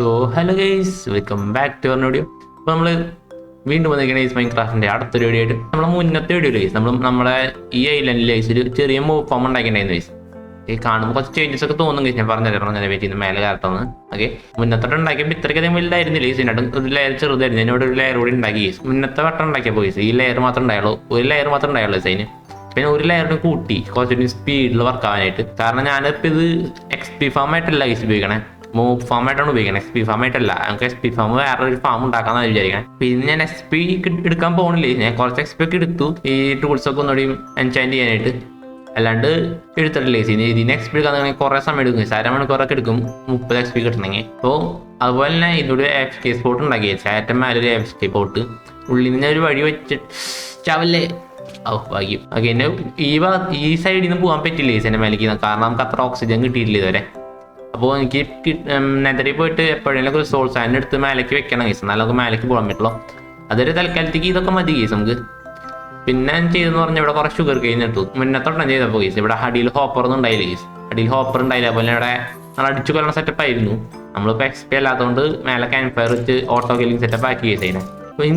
So hello guys, welcome back to our video. അപ്പോൾ നമ്മൾ വീണ്ടും വന്നിരിക്കുന്ന ഗൈസ് മൈൻക്രാഫ്റ്റിൻ്റെ അടുത്തൊരു വീഡിയോ ആയിട്ട്. നമ്മൾ മുന്നത്തെ വീഡിയോ ഗൈസ് നമ്മുടെ ഈ ഐലൻഡിൽ ഗൈസ് ഒരു ചെറിയ മൂവ് ഫോം ഉണ്ടാക്കിയിട്ടുണ്ടായിരുന്നു ഗൈസ്. ഈ കാണുമ്പോൾ കുറച്ച് ചേഞ്ചസ് ഒക്കെ തോന്നും ഗൈസ്. ഞാൻ പറഞ്ഞ വെയിറ്റ് ചെയ്യുന്ന മേലെ കാലത്താണ്. ഓക്കെ, മുന്നത്തോട്ട് ഉണ്ടാക്കിയപ്പോൾ ഇത്രയ്ക്കധികം വലുതായിരുന്നില്ല ഗൈസ്. ഇതിനകത്ത് ഒരു ലെയർ ചെറുതായിരുന്നു. എന്നോട് ഒരു ലെയർ കൂടി ഉണ്ടാക്കി ഗൈസ്. മുന്നത്തെ വട്ടം ഉണ്ടാക്കിയപ്പോൾ ഗൈസ് ഈ ലെയർ മാത്രമേ ഉണ്ടായുള്ളൂ. ഒരു ലെയർ മാത്രമേ ഉണ്ടായുള്ളൂ ഗൈസ്. അതിന് പിന്നെ ഒരു ലെയറിന് കൂട്ടി കുറച്ചുകൂടി സ്പീഡിൽ വർക്ക് ആവാനായിട്ട്. കാരണം ഞാനിപ്പോൾ ഇത് XP ഫാം ആയിട്ടല്ല ഗൈസ് ഉപയോഗിക്കണേ, മൂവ് ഫാം ആയിട്ടാണ് ഉപയോഗിക്കുന്നത്. XP ഫാം ആയിട്ടല്ല. നമുക്ക് XP ഫാം വേറെ ഒരു ഫാം ഉണ്ടാക്കാന്നാണ് വിചാരിക്കണം. പിന്നെ ഞാൻ XP എടുക്കാൻ പോകണില്ലേ. ഞാൻ കുറച്ച് XP ഒക്കെ എടുത്തു ഈ ടൂൾസ് ഒക്കെ ഒന്നുകൂടി എൻചാൻറ്റ് ചെയ്യാനായിട്ട്. അല്ലാണ്ട് എടുത്തിട്ടില്ലേ. ഇതിന് XP എടുക്കാൻ കുറേ സമയം എടുക്കും. അരമണിക്കൂറൊക്കെ എടുക്കും 30 XP കിട്ടണമെങ്കിൽ. അപ്പോൾ അതുപോലെ തന്നെ ഇതിലൂടെ AFK സ്പോട്ട് ഉണ്ടാക്കി. ഏറ്റവും മേലെ ഒരു AFK സ്പോട്ട് ഉള്ളിൽ നിന്ന് ഒരു വഴി വെച്ചിട്ട് ചവല്ലേ ഭാഗ്യം. ഓക്കെ, എൻ്റെ ഈ സൈഡിൽ നിന്ന് പോകാൻ പറ്റില്ലേ എൻ്റെ മേലേക്ക്. കാരണം നമുക്ക് അത്ര ഓക്സിജൻ കിട്ടിയിട്ടില്ല ഇതുവരെ. അപ്പോൾ എനിക്ക് നെതറിൽ പോയിട്ട് എപ്പോഴെങ്കിലും ഒരു സോൾ സാൻഡ് എടുത്ത് മേലേക്ക് വെക്കണം കേസ്, എന്നാലും നമുക്ക് മേലേക്ക് പോകാൻ പറ്റുള്ളൂ. അതൊരു തൽക്കാലത്തേക്ക് ഇതൊക്കെ മതി കേസ് നമുക്ക്. പിന്നെ ചെയ്തെന്ന് പറഞ്ഞാൽ ഇവിടെ കുറേ ഷുഗർ കെയിൻ ഇട്ടു. മുന്നത്തോട്ടം ചെയ്തപ്പോൾ കേസ് ഇവിടെ അടിയിൽ ഹോപ്പർ ഒന്നും ഉണ്ടായില്ല കേസ്. അടിയിൽ ഹോപ്പർ ഉണ്ടായില്ല. അതുപോലെ ഇവിടെ നമ്മൾ അടിച്ചു കൊല്ലണ സെറ്റപ്പ് ആയിരുന്നു. നമ്മളിപ്പോൾ XP അല്ലാത്തതുകൊണ്ട് മേലെ ക്യാമ്പ് ഫയർ വെച്ച് ഓട്ടോ കില്ലിങ് സെറ്റപ്പ് ആക്കി കേസ് അതിനെ. അപ്പോൾ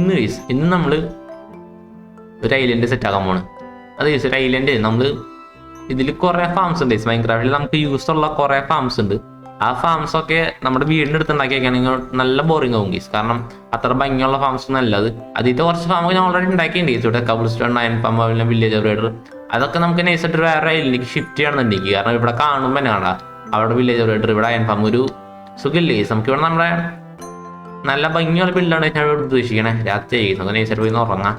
ഇന്ന് നമ്മൾ ഒരു ഐലൻഡ് സെറ്റ് ആക്കാൻ പോണ്. അത് കേസ് ഒരു ഐലൻഡ് നമ്മൾ ഇതിൽ കുറേ ഫാംസ് ഉണ്ട്. മൈൻക്രാഫ്റ്റിൽ നമുക്ക് യൂസ് ഉള്ള കുറേ ഫാംസ് ഉണ്ട്. ആ ഫാംസ് ഒക്കെ നമ്മുടെ വീടിൻ്റെ അടുത്ത് ഉണ്ടാക്കിയൊക്കെയാണെങ്കിൽ നല്ല ബോറിംഗ് ആവും ഗീസ്. കാരണം അത്ര ഭംഗിയുള്ള ഫാംസ് നല്ലത്. അതിൻ്റെ കുറച്ച് ഫാമൊക്കെ ഞാൻ ഓൾറെഡി ഉണ്ടാക്കിയിട്ടുണ്ട് ഗീസ്. ഇവിടെ കബിൾ സ്റ്റോൺ, അയൺ ഫാം, അതുപോലെ വില്ലേജ് ബ്രൈഡർ, അതൊക്കെ നമുക്ക് നൈസായിട്ട് വേറെ ഐലൻഡിലേക്ക് ഷിഫ്റ്റ് ചെയ്യണമെന്നുണ്ടെങ്കിൽ. കാരണം ഇവിടെ കാണുമ്പോൾ തന്നെ കാണാം അവിടെ വില്ലേജ് ബ്രൈഡർ, ഇവിടെ അയൺ ഫാം, ഒരു സുഖമില്ലേ ഗീസ്. നമുക്ക് ഇവിടെ നമ്മുടെ നല്ല ഭംഗിയുള്ള ബിൽഡാണ് ഞാൻ ഇവിടെ ഉദ്ദേശിക്കണേ. രാത്രി ഗീസ് നമുക്ക് നൈസായിട്ട് പോയി ഉറങ്ങാം.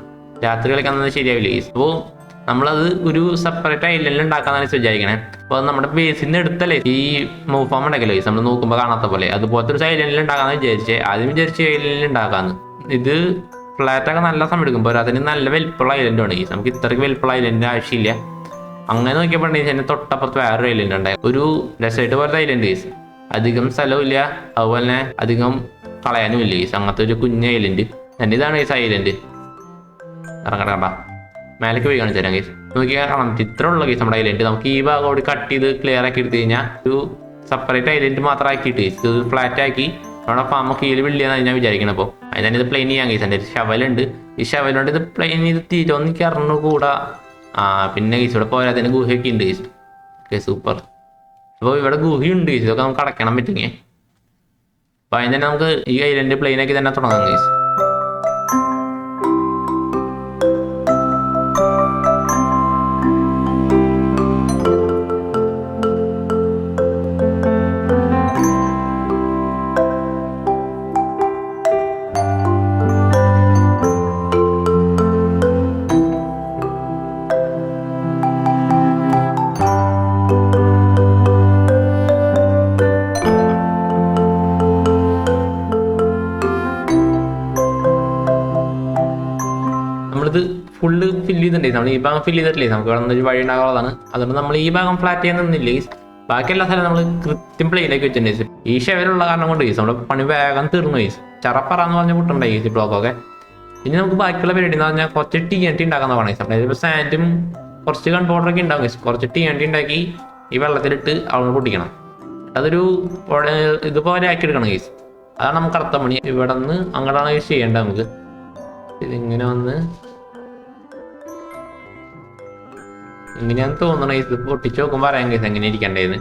രാത്രി കളിക്കുന്നത് ശരിയാവില്ല ഗീസ്. അപ്പോൾ നമ്മളത് ഒരു സെപ്പറേറ്റ് ഐലൻഡിൽ ഉണ്ടാക്കാന്നാണ് വിചാരിക്കണേ. അപ്പോൾ നമ്മുടെ ബേസിൻ്റെ അടുത്തല്ലേ ഈ മൂവ് ഫാം ഉണ്ടാക്കല്ലോ ഗൈസ്, നമ്മൾ നോക്കുമ്പോൾ കാണാത്ത പോലെ. അതുപോലത്തെ ഒരു ഐലൻഡിൽ ഉണ്ടാക്കാന്ന് വിചാരിച്ചേ. ആദ്യം വിചാരിച്ച ഐലൻഡിൽ ഉണ്ടാക്കാന്ന്. ഇത് ഫ്ലാറ്റൊക്കെ നല്ല സമയം എടുക്കുമ്പോൾ അതിന് നല്ല വലിപ്പുള്ള ഐലൻഡാണ് ഗൈസ്. നമുക്ക് ഇത്രയ്ക്ക് വലിപ്പുള്ള ഐലൻഡിൻ്റെ ആവശ്യമില്ല. അങ്ങനെ നോക്കിയപ്പോഴെങ്കിൽ എൻ്റെ തൊട്ടപ്പുറത്ത് വേറൊരു ഐലൻഡ് ഉണ്ടായി, ഒരു ഡെസേർട്ട് പോലത്തെ ഐലൻഡ് ഗൈസ്. അധികം സ്ഥലമില്ല, അതുപോലെ തന്നെ അധികം കളയാനും ഇല്ല ഗൈസ്. അങ്ങനത്തെ ഒരു കുഞ്ഞ് ഐലൻഡ്. എൻ്റെ ഇതാണ് ഗൈസ് ഐലൻഡ്. ഇറങ്ങണ്ട മേലേക്ക് പോയി കാണിച്ചു തരാം ഗൈസ്. നോക്കിയാൽ കാണാം ചിത്രമുള്ള ഗൈസ് നമ്മുടെ ഐലൻഡ്. നമുക്ക് ഈ ഭാഗം കൂടി കട്ട് ചെയ്ത് ക്ലിയർ ആക്കി എടുത്തു കഴിഞ്ഞാൽ ഒരു സെപ്പറേറ്റ് ഐലൻഡ് മാത്രം ആക്കിയിട്ട് ഇത് ഫ്ലാറ്റ് ആക്കി നമ്മുടെ ഫാമൊക്കെ കീഴിൽ ബിൽഡ് ചെയ്യാൻ ഞാൻ വിചാരിക്കണം. അപ്പോൾ അതിന് ഇത് പ്ലെയിൻ ചെയ്യാൻ ഗൈസ്. എൻ്റെ ഒരു ഷവലുണ്ട്. ഈ ഷവലുണ്ട് ഇത് പ്ലെയിൻ ചെയ്ത് തീരുമെന്ന് എനിക്ക് അറിഞ്ഞുകൂടാ. പിന്നെ ഗൈസ് ഇവിടെ പോരാത്തതിന് ഗുഹയൊക്കെ ഉണ്ട് ഗൈസ്. Okay, super. അപ്പോൾ ഇവിടെ ഗുഹയുണ്ട് ഗൈസ്. ഇതൊക്കെ നമുക്ക് അടയ്ക്കണം പറ്റുമെങ്കിൽ. അപ്പോൾ അതിന് തന്നെ നമുക്ക് ഈ ഐലൻഡ് പ്ലെയിൻ ആക്കി തന്നെ തുടങ്ങാം ഗൈസ്. നമ്മളിത് ഫുള്ള് ഫില്ല് ചെയ്തിട്ടുണ്ടേ. നമ്മൾ ഈ ഭാഗം ഫില്ല് ചെയ്തിട്ടില്ലേ, നമുക്ക് ഇവിടെ നിന്നൊരു വഴി ഉണ്ടാകാനുള്ളതാണ്. അതുകൊണ്ട് നമ്മൾ ഈ ഭാഗം ഫ്ലാറ്റ് ചെയ്യാൻ നിന്നില്ലേ. ബാക്കി എല്ലാ സ്ഥലം നമ്മൾ കൃത്യം പ്ലെയിനാക്കി വെച്ചിട്ടുണ്ട്. ഈ ഷെവലുള്ള കാരണം കൊണ്ട് ഗൈസ് നമ്മുടെ പണി വേഗം തീർന്നു ഗൈസ്. ചറപ്പറാന്ന് പറഞ്ഞ പുട്ടുണ്ടായി ഗൈസ് ബ്ലോക്കൊക്കെ. ഇനി നമുക്ക് ബാക്കിയുള്ള പരിപാടി എന്ന് പറഞ്ഞാൽ കുറച്ച് TNT ഉണ്ടാക്കുന്ന പണി. ഇപ്പോൾ സാൻഡും കുറച്ച് ഗൺ പൗഡറൊക്കെ ഉണ്ടാവും ഗൈസ്. കുറച്ച് TNT ഉണ്ടാക്കി ഈ വെള്ളത്തിലിട്ട് അവിടെ പൊട്ടിക്കണം. അതൊരു ഇതുപോലെ ആക്കി എടുക്കണം ഗൈസ്. അതാണ് നമുക്ക് അടുത്ത പണി. ഇവിടെ നിന്ന് അങ്ങോട്ടാണ് ഗൈസ് ചെയ്യേണ്ടത്. നമുക്ക് ഇതിങ്ങനെ വന്ന് ഇങ്ങനെയാന്ന് തോന്നണ. ഇത് പൊട്ടിച്ച് നോക്കുമ്പോൾ അറിയാൻ ഗൈസ് എങ്ങനെ ഇരിക്കണ്ടേന്ന്.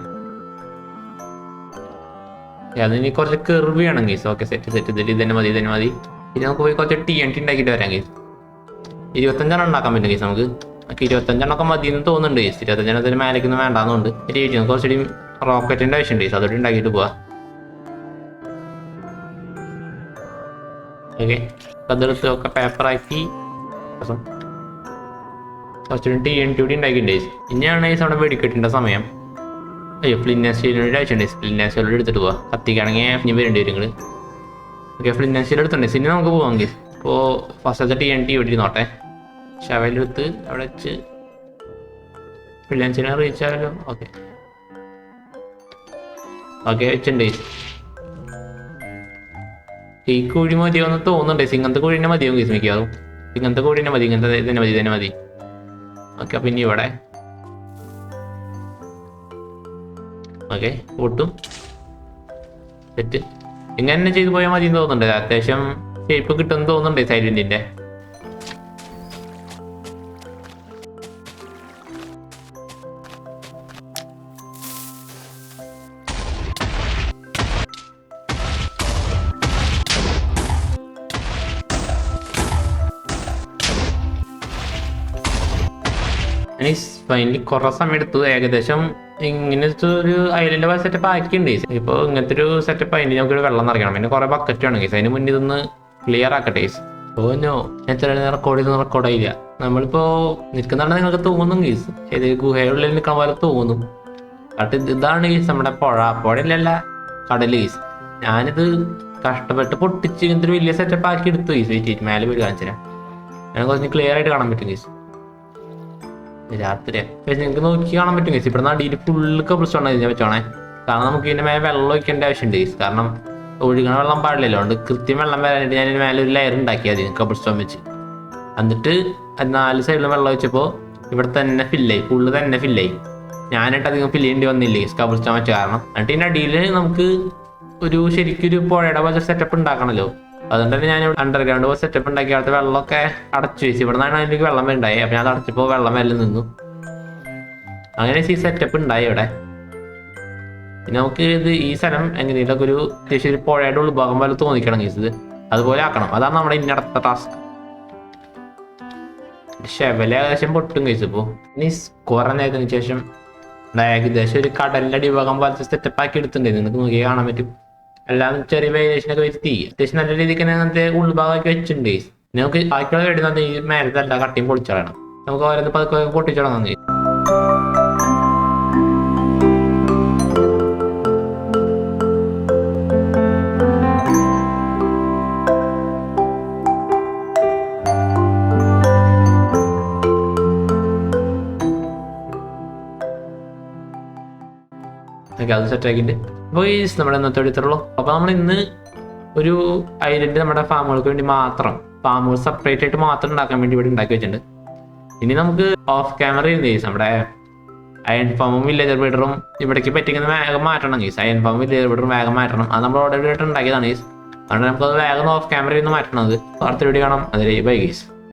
അതിന് കുറച്ച് കെർവ് ചെയ്യണം ഗൈസ്. ഓക്കെ, സെറ്റ് ഇത് തന്നെ മതി. ഇനി നമുക്ക് പോയി കുറച്ച് TNT ഉണ്ടാക്കിയിട്ട് വരാം ഗൈസ്. 25 ഉണ്ടാക്കാൻ പറ്റും ഗൈസ് നമുക്ക്. 25 മതി എന്ന് തോന്നുന്നുണ്ട് ഗൈസ്. 25 മേലേക്കൊന്നും വേണ്ടാന്നുണ്ട്. കുറച്ചുകൂടി റോക്കറ്റിൻ്റെ ആവശ്യമുണ്ട് ഗൈസ്. അതോടെ ഉണ്ടാക്കിയിട്ട് പോവാം. ഓക്കെ, അതെടുത്ത് ഒക്കെ പേപ്പറാക്കി കുറച്ചുകൂടി TNT കൂടി ഉണ്ടാക്കിയിട്ടുണ്ട്. ഇനിയാണ് ഈ നമ്മുടെ വെടിക്കെട്ടിൻ്റെ സമയം. അയ്യോ, ഫ്ലിന്നസ് സ്റ്റീലിനോട് ആവശ്യമുണ്ട്. ഫ്ലിന്നസ് സ്റ്റീലോട് എടുത്തിട്ട് പോവാം. കത്തിക്കാണെങ്കിൽ ഇനി വരേണ്ടി വരും നിങ്ങൾ. ഓക്കെ, ഫ്ലിന്നസ് സ്റ്റീൽ എടുത്തിട്ടുണ്ട്. ഇനി നമുക്ക് പോവാം ഗൈസ്. അപ്പോൾ ഫസ്റ്റത്തെ TNT ഇവിടെ ഇരുന്നോട്ടെ. ഷവലെടുത്ത് അവിടെ വെച്ച് ഫ്ലിന്നസ് സ്റ്റീലിനെ റീച്ച് ആയാലോ. ഓക്കെ വെച്ചിട്ടുണ്ട്. ഈ കുഴി മതിയാവുന്ന തോന്നുന്നുണ്ട്. ഇങ്ങനത്തെ കുഴിനെ മതിയാവും ഗൈസ് മിക്കവാറും. ഇങ്ങനത്തെ കുഴിനെ മതി. ഇങ്ങനത്തെ തന്നെ മതി. ഓക്കെ, പിന്നെ ഇവിടെ ഓക്കെ പൊട്ടും സെറ്റ്. ഇങ്ങനെ തന്നെ ചെയ്തു പോയാൽ മതി എന്ന് തോന്നുന്നുണ്ട്. അത്യാവശ്യം ഷേപ്പ് കിട്ടുമെന്ന് തോന്നുന്നുണ്ട് സൈലന്റിന്റെ. ഇനി ഫൈനലി കുറെ സമയം എടുത്തു. ഏകദേശം ഇങ്ങനത്തെ ഒരു ഐലൻഡ് പോലെ സെറ്റപ്പ് ആക്കിയിട്ടുണ്ട്. ഇപ്പോൾ ഇങ്ങനത്തെ ഒരു സെറ്റപ്പ് അതിന് നമുക്കൊരു വെള്ളം നിറയ്ക്കണം. പിന്നെ കുറെ ബക്കറ്റ് വേണം കേസ്. അതിന് മുന്നിൽ ഇതൊന്ന് ക്ലിയർ ആക്കട്ടെ. ഓനോ എത്ര റെക്കോർഡായില്ല. നമ്മളിപ്പോ നിൽക്കുന്നുണ്ടെന്ന് നിങ്ങൾക്ക് തോന്നും കേസ്. ഏത് ഗുഹയുള്ളിൽ നിൽക്കാൻ പോലെ തോന്നും. ബട്ട് ഇതാണ് കേസ് നമ്മുടെ പുഴയിലല്ല കടല് കേസ്. ഞാനിത് കഷ്ടപ്പെട്ട് പൊട്ടിച്ച് ഇങ്ങനത്തെ ഒരു വലിയ സെറ്റപ്പ് ആക്കി എടുത്തു കേസ്. വെയിറ്റ് മേലെ പോയി കാണിച്ചു തരാം. ഞാൻ കുറച്ച് ക്ലിയർ ആയിട്ട് കാണാൻ പറ്റും കേസ്. രാത്രി നിങ്ങൾക്ക് നോക്കി കാണാൻ പറ്റും കേസ്. ഇവിടെ അടിയിൽ ഫുള്ള് കബിൾ സ്റ്റോൺ കഴിഞ്ഞാൽ പറ്റുവാണേ. കാരണം നമുക്ക് ഇതിന്റെ മേലെ വെള്ളം ഒഴിക്കേണ്ട ആവശ്യമുണ്ട് കേസ്. കാരണം ഒഴുകണ വെള്ളം പാടില്ലല്ലോ. അതുകൊണ്ട് കൃത്യം വെള്ളം വരാനായിട്ട് ഞാൻ മേലെ ഒരു ലെയർ ഉണ്ടാക്കിയാൽ മതി കബിൾ സ്റ്റോൺ വെച്ച്. എന്നിട്ട് 4 സൈഡിലും വെള്ളം വെച്ചപ്പോൾ ഇവിടെ തന്നെ ഫില്ലായി, ഫുള്ള് തന്നെ ഫില്ലായി. ഞാനായിട്ട് അധികം ഫില്ല് ചെയ്യേണ്ടി വന്നില്ലേ കബിൾ സ്റ്റോൺ വെച്ച കാരണം. എന്നിട്ട് ഇതിന്റെ അടിയിൽ നമുക്ക് ഒരു ശരിക്കൊരു പുഴയുടെ പോലെ സെറ്റപ്പ് ഉണ്ടാക്കണമല്ലോ. അതുകൊണ്ട് തന്നെ ഞാൻ അണ്ടർഗ്രൗണ്ട് പോലെ സെറ്റപ്പ് ഉണ്ടാക്കി. അവിടുത്തെ വെള്ളമൊക്കെ അടച്ചു വെച്ചു. ഇവിടെ നിന്നാണ് എനിക്ക് വെള്ളം ഉണ്ടായി. അപ്പം ഞാൻ അടച്ചപ്പോൾ വെള്ളം മേലെ നിന്നു. അങ്ങനെ ഈ സെറ്റപ്പ് ഉണ്ടായി ഇവിടെ. പിന്നെ നമുക്ക് ഈ സ്ഥലം എങ്ങനെയൊക്കെ ഒരു അത്യാവശ്യം ഒരു പുഴയുടെ ഉൾഭാഗം പോലെ തോന്നിക്കണം കേസ്. അതുപോലെ ആക്കണം. അതാണ് നമ്മുടെ ഇനി അടുത്ത ടാസ്ക്. ഷെവല് ഏകദേശം പൊട്ടും കേസ്. ഇപ്പോൾ ഇനി കുറെ നേരത്തിന് ശേഷം ഏകദേശം ഒരു കടലിന്റെ അടിഭാഗം പോലത്തെ സെറ്റപ്പ് ആക്കി എടുത്തിട്ടുണ്ട്. നിങ്ങൾക്ക് നോക്കി കാണാൻ പറ്റും. എല്ലാം ചെറിയ വേരിയേഷനൊക്കെ വരുത്തി അത്യാവശ്യം നല്ല രീതിക്ക് തന്നെ അങ്ങനത്തെ ഉൾഭാഗമൊക്കെ വെച്ചിട്ടുണ്ട്. നമുക്ക് ബാക്കിയുള്ള വേണ്ടി ഈ മേലത്തെ എല്ലാ കട്ടിയും പൊളിച്ചിടണം. നമുക്ക് ഓരോന്ന് പതുക്കെ പൊട്ടിച്ചിടണം. അത് സെറ്റാക്കിയിട്ട് അപ്പോൾ ഈ നമ്മുടെ ഇന്നത്തെ എടുത്തുള്ളൂ. അപ്പോൾ നമ്മൾ ഇന്ന് ഒരു ഐലൻഡ് നമ്മുടെ ഫാമുകൾക്ക് വേണ്ടി മാത്രം, ഫാമുകൾ സെപ്പറേറ്റ് ആയിട്ട് മാത്രം ഉണ്ടാക്കാൻ വേണ്ടി ഇവിടെ ഉണ്ടാക്കി വെച്ചിട്ടുണ്ട്. ഇനി നമുക്ക് ഓഫ് ക്യാമറ ഇരുന്ന് കേസ് നമ്മുടെ അയൺ ഫാമും വില്ലേജർ ബീഡറും ഇവിടേക്ക് പറ്റിക്കുന്ന വേഗം മാറ്റണം കേസ്. അയൺ ഫാമും വില്ലേജർ ബീഡറും വേഗം മാറ്റണം. അത് നമ്മൾ ഓൾറെഡി ആയിട്ട് ഉണ്ടാക്കിയതാണ് കേസ്. അതുകൊണ്ട് നമുക്കത് വേഗം ഓഫ് ക്യാമറയിൽ നിന്ന് മാറ്റണം. അത് അടുത്ത വീഡിയോ കാണാം. അതിൽ ബൈ കേസ്.